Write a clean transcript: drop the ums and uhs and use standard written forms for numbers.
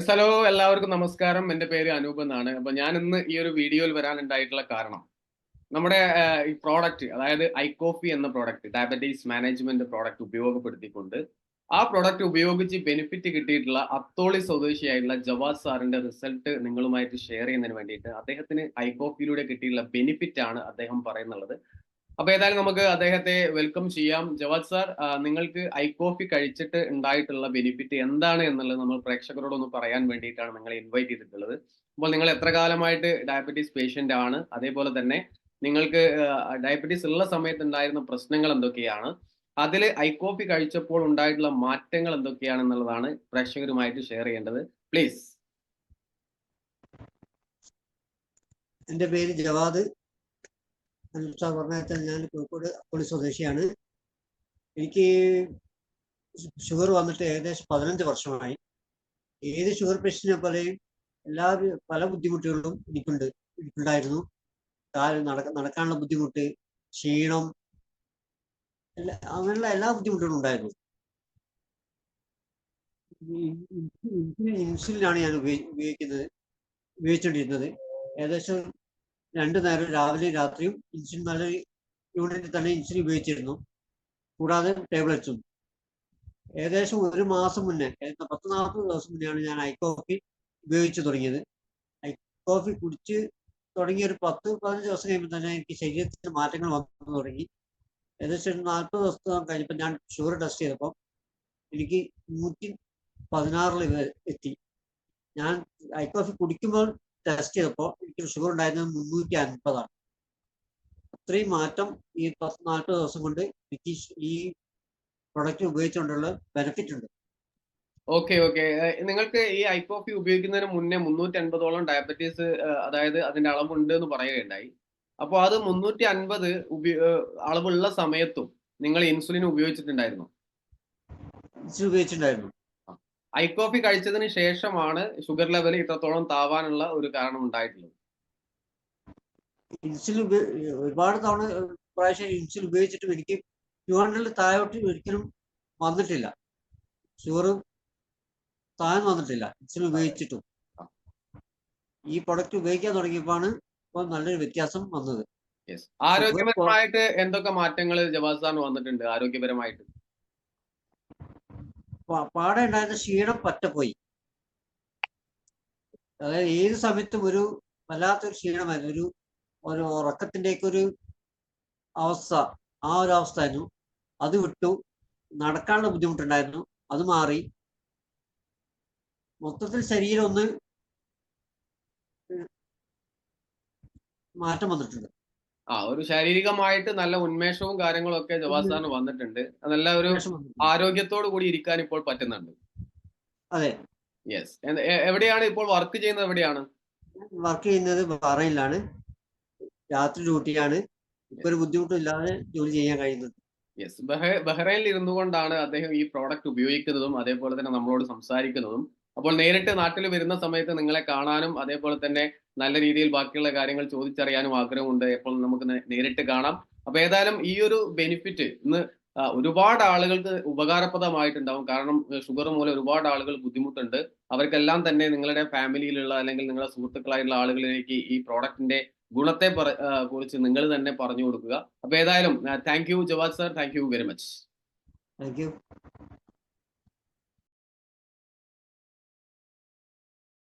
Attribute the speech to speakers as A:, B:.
A: Hello, എല്ലാവർക്കും നമസ്കാരം. എൻ്റെ പേര് അനൂപ് എന്നാണ്. അപ്പൊ ഞാൻ ഇന്ന് ഈ ഒരു വീഡിയോയിൽ വരാനുണ്ടായിട്ടുള്ള കാരണം നമ്മുടെ ഈ പ്രോഡക്റ്റ്, അതായത് ഐകോഫി എന്ന പ്രോഡക്റ്റ്, ഡയബറ്റീസ് മാനേജ്മെന്റ് പ്രോഡക്റ്റ് ഉപയോഗപ്പെടുത്തിക്കൊണ്ട് ആ പ്രോഡക്റ്റ് ഉപയോഗിച്ച് ബെനിഫിറ്റ് കിട്ടിയിട്ടുള്ള അത്തോളി സ്വദേശിയായിട്ടുള്ള ജവാദ് സാറിന്റെ റിസൾട്ട് നിങ്ങളുമായിട്ട് ഷെയർ ചെയ്യുന്നതിന് വേണ്ടിയിട്ട് അദ്ദേഹത്തിന് ഐകോഫിയിലൂടെ കിട്ടിയിട്ടുള്ള ബെനിഫിറ്റ് ആണ് അദ്ദേഹം പറയുന്നുള്ളത്. അപ്പൊ ഏതായാലും നമുക്ക് അദ്ദേഹത്തെ വെൽക്കം ചെയ്യാം. ജവാദ് സാർ, നിങ്ങൾക്ക് ഐകോഫി കഴിച്ചിട്ട് ഉണ്ടായിട്ടുള്ള ബെനിഫിറ്റ് എന്താണ് എന്നുള്ളത് നമ്മൾ പ്രേക്ഷകരോടൊന്ന് പറയാൻ വേണ്ടിയിട്ടാണ് നിങ്ങളെ ഇൻവൈറ്റ് ചെയ്തിട്ടുള്ളത്. അപ്പോൾ നിങ്ങൾ എത്ര കാലമായിട്ട് ഡയബറ്റീസ് പേഷ്യന്റ് ആണ്, അതേപോലെ തന്നെ നിങ്ങൾക്ക് ഡയബറ്റീസ് ഉള്ള സമയത്ത് ഉണ്ടായിരുന്ന പ്രശ്നങ്ങൾ എന്തൊക്കെയാണ്, അതിൽ ഐകോഫി കഴിച്ചപ്പോൾ ഉണ്ടായിട്ടുള്ള മാറ്റങ്ങൾ എന്തൊക്കെയാണെന്നുള്ളതാണ് പ്രേക്ഷകരുമായിട്ട് ഷെയർ ചെയ്യേണ്ടത്. പ്ലീസ്.
B: എൻ്റെ പേര് ജവാദ്. പറഞ്ഞാൽ ഞാൻ കോഴിക്കോട് അത്തോളി സ്വദേശിയാണ്. എനിക്ക് ഷുഗർ വന്നിട്ട് ഏകദേശം 15 വർഷമായി. ഏത് ഷുഗർ പേഷ്യന്റിനെ പോലെയും പല ബുദ്ധിമുട്ടുകളും എനിക്കുണ്ടായിരുന്നു. നടക്കാനുള്ള ബുദ്ധിമുട്ട്, ക്ഷീണം, അങ്ങനെയുള്ള എല്ലാ ബുദ്ധിമുട്ടുകളും ഉണ്ടായിരുന്നു. ഇൻസുലിനാണ് ഞാൻ ഉപയോഗിച്ചുകൊണ്ടിരുന്നത്. ഏകദേശം 2 നേരം രാവിലെയും രാത്രിയും ഇൻസുലിൻ, നല്ല യൂണിറ്റിൽ തന്നെ ഇൻസുലിൻ ഉപയോഗിച്ചിരുന്നു. കൂടാതെ ടാബ്ലറ്റ്സും. ഏകദേശം 1 മാസം മുന്നേ, 10-40 ദിവസം മുന്നെയാണ് ഞാൻ ഐകോഫി ഉപയോഗിച്ച് തുടങ്ങിയത്. ഐകോഫി കുടിച്ച് തുടങ്ങിയ ഒരു 10-15 ദിവസം കഴിയുമ്പോൾ തന്നെ എനിക്ക് ശരീരത്തിൽ മാറ്റങ്ങൾ വന്നു തുടങ്ങി. ഏകദേശം 40 ദിവസം കഴിഞ്ഞപ്പോൾ ഞാൻ ഷുഗർ ടെസ്റ്റ് ചെയ്തപ്പോൾ എനിക്ക് 116 എത്തി. ഞാൻ ഐകോഫി കുടിക്കുമ്പോൾ ടെസ്റ്റ് ചെയ്തപ്പോൾ എനിക്ക് ഷുഗർ ഉണ്ടായിരുന്നത് 350 ആണ്. അത്രയും മാറ്റം ഈ 40 ദിവസം കൊണ്ട് എനിക്ക് ഈ പ്രൊഡക്റ്റ് ഉപയോഗിച്ചുകൊണ്ടുള്ള ബെനിഫിറ്റ് ഉണ്ട്.
A: ഓക്കെ. നിങ്ങൾക്ക് ഈ ഐകോഫി ഉപയോഗിക്കുന്നതിന് മുന്നേ 350ഓളം ഡയബറ്റീസ്, അതായത് അതിന്റെ അളവുണ്ട് എന്ന് പറയുകയുണ്ടായി. അപ്പോൾ അത് 350 അളവുള്ള സമയത്തും നിങ്ങൾ ഇൻസുലിൻ ഉപയോഗിച്ചിട്ടുണ്ടായിരുന്നു?
B: ഉപയോഗിച്ചിട്ടുണ്ടായിരുന്നു.
A: ഐകോഫി കഴിച്ചതിന് ശേഷമാണ് ഷുഗർ ലെവൽ ഇത്രത്തോളം താവാനുള്ള ഒരു കാരണം ഉണ്ടായിട്ടുള്ളത്?
B: ഇൻസുലിൻ ഒരുപാട് തവണ പ്രാവശ്യം ഇൻസുലിൻ ഉപയോഗിച്ചിട്ടും എനിക്ക് 200 താഴോട്ട് ഒരിക്കലും വന്നിട്ടില്ല. ഷുഗർ താഴ്ന്നു വന്നിട്ടില്ല ഇൻസുലിൻ ഉപയോഗിച്ചിട്ടും. ഈ പ്രൊഡക്റ്റ് ഉപയോഗിക്കാൻ തുടങ്ങിയപ്പോഴാണ് ഇപ്പോൾ നല്ലൊരു വ്യത്യാസം വന്നത്.
A: ആരോഗ്യപരമായിട്ട് എന്തൊക്കെ മാറ്റങ്ങൾ ജവാദ് സാറിന് വന്നിട്ടുണ്ട്? ആരോഗ്യപരമായിട്ട്
B: പാടെ ഉണ്ടായിരുന്ന ക്ഷീണം പറ്റപ്പോയി. അതായത് ഏത് സമയത്തും ഒരു വല്ലാത്തൊരു ക്ഷീണമായിരുന്നു. ഒരു ഉറക്കത്തിൻ്റെയൊക്കെ ഒരു അവസ്ഥ, ആ ഒരു അവസ്ഥ ആയിരുന്നു. അത് വിട്ടു. നടക്കാനുള്ള ബുദ്ധിമുട്ടുണ്ടായിരുന്നു, അത് മാറി. മൊത്തത്തിൽ ശരീരം ഒന്ന് മാറ്റം വന്നിട്ടുണ്ട്.
A: ഒരു ശാരീരികമായിട്ട് നല്ല ഉന്മേഷവും കാര്യങ്ങളും ഒക്കെ ജവാദ് സാറിന് വന്നിട്ടുണ്ട്. നല്ല ഒരു ആരോഗ്യത്തോടു കൂടി ഇരിക്കാൻ ഇപ്പോൾ പറ്റുന്നുണ്ട്.
B: അതെ.
A: യെസ്. എവിടെയാണ് ഇപ്പോൾ വർക്ക് ചെയ്യുന്നത്? എവിടെയാണ്
B: വർക്ക് ചെയ്യുന്നത്? ബഹ്റൈനിലാണ്. രാത്രി ഡ്യൂട്ടിയാണ്. ഇപ്പൊ ഒരു ബുദ്ധിമുട്ടില്ലാതെ ജോലി ചെയ്യാൻ കഴിയുന്നത്.
A: യെസ്. ബഹ്റൈനിൽ ഇരുന്നു കൊണ്ടാണ് അദ്ദേഹം ഈ പ്രോഡക്റ്റ് ഉപയോഗിക്കുന്നതും അതേപോലെ തന്നെ നമ്മളോട് സംസാരിക്കുന്നതും. അപ്പോൾ നേരിട്ട് നാട്ടിൽ വരുന്ന സമയത്ത് നിങ്ങളെ കാണാനും അതേപോലെ തന്നെ നല്ല രീതിയിൽ ബാക്കിയുള്ള കാര്യങ്ങൾ ചോദിച്ചറിയാനും ആഗ്രഹമുണ്ട്. എപ്പോൾ നമുക്ക് നേരിട്ട് കാണാം. അപ്പൊ ഏതായാലും ഈ ഒരു ബെനിഫിറ്റ് ഇന്ന് ഒരുപാട് ആളുകൾക്ക് ഉപകാരപ്രദമായിട്ടുണ്ടാവും. കാരണം ഷുഗർ മൂലം ഒരുപാട് ആളുകൾ ബുദ്ധിമുട്ടുണ്ട്. അവർക്കെല്ലാം തന്നെ നിങ്ങളുടെ ഫാമിലിയിലുള്ള അല്ലെങ്കിൽ നിങ്ങളുടെ സുഹൃത്തുക്കളായിട്ടുള്ള ആളുകളിലേക്ക് ഈ പ്രോഡക്റ്റിന്റെ ഗുണത്തെ കുറിച്ച് നിങ്ങൾ തന്നെ പറഞ്ഞു കൊടുക്കുക. അപ്പൊ ഏതായാലും thank you Javad sir. Thank you very much.
B: Thank U.